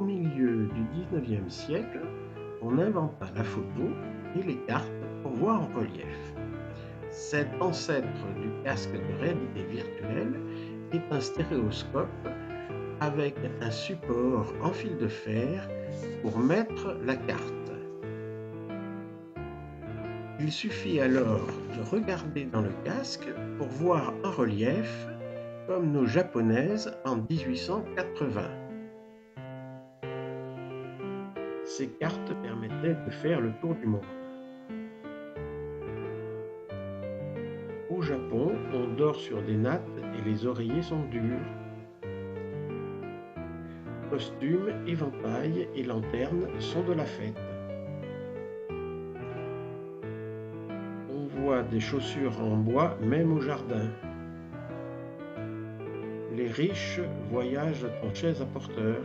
milieu du XIXe siècle, on inventa la photo et les cartes pour voir en relief. Cet ancêtre du casque de réalité virtuelle est un stéréoscope avec un support en fil de fer pour mettre la carte. Il suffit alors de regarder dans le casque pour voir en relief comme nos japonaises en 1880. Ces cartes permettaient de faire le tour du monde. Au Japon, on dort sur des nattes et les oreillers sont durs. Costumes, éventails et lanternes sont de la fête. On voit des chaussures en bois même au jardin. Les riches voyagent en chaise à porteur,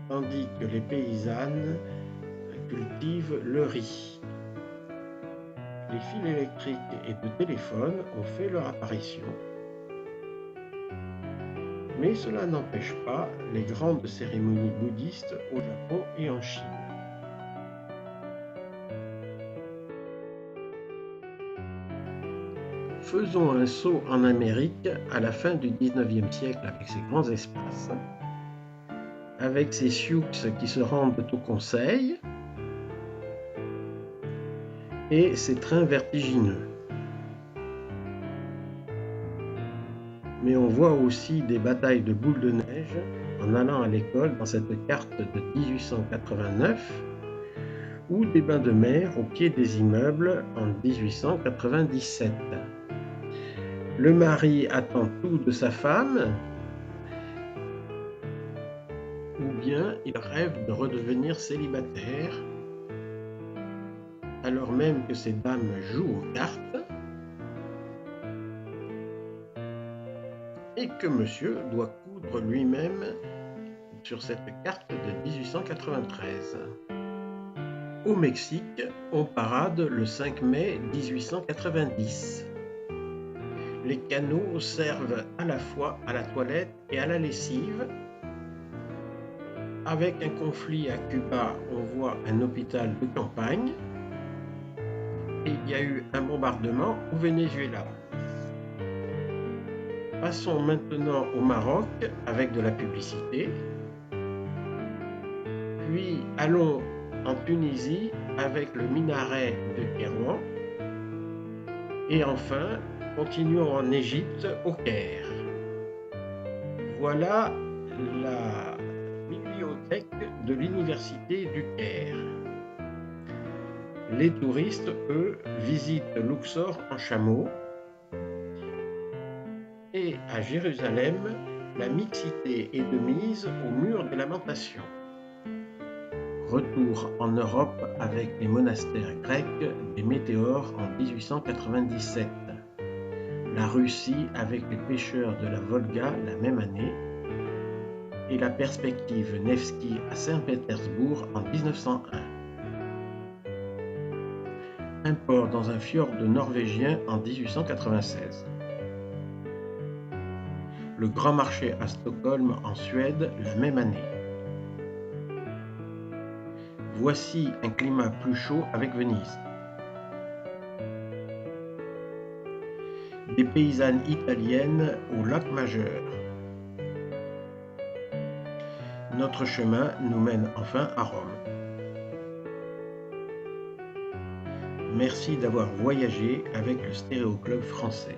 tandis que les paysannes cultivent le riz. Les fils électriques et de téléphone ont fait leur apparition, mais cela n'empêche pas les grandes cérémonies bouddhistes au Japon et en Chine. Faisons un saut en Amérique à la fin du XIXe siècle avec ses grands espaces, avec ses sioux qui se rendent au Conseil et ses trains vertigineux. Mais on voit aussi des batailles de boules de neige en allant à l'école dans cette carte de 1889 ou des bains de mer au pied des immeubles en 1897. Le mari attend tout de sa femme, ou bien il rêve de redevenir célibataire, alors même que ces dames jouent aux cartes, et que monsieur doit coudre lui-même sur cette carte de 1893. Au Mexique, on parade le 5 mai 1890. Les canaux servent à la fois à la toilette et à la lessive. Avec un conflit à Cuba, on voit un hôpital de campagne. Et il y a eu un bombardement au Venezuela. Passons maintenant au Maroc avec de la publicité. Puis allons en Tunisie avec le minaret de Kérouan. Et enfin, continuons en Égypte au Caire. Voilà la bibliothèque de l'université du Caire. Les touristes, eux, visitent Luxor en chameau. Et à Jérusalem, la mixité est de mise au mur des lamentations. Retour en Europe avec les monastères grecs des météores en 1897. La Russie avec les pêcheurs de la Volga la même année. Et la perspective Nevski à Saint-Pétersbourg en 1901. Un port dans un fjord norvégien en 1896. Le grand marché à Stockholm en Suède la même année. Voici un climat plus chaud avec Venise. Des paysannes italiennes au lac Majeur. Notre chemin nous mène enfin à Rome. Merci d'avoir voyagé avec le Stéréo Club français.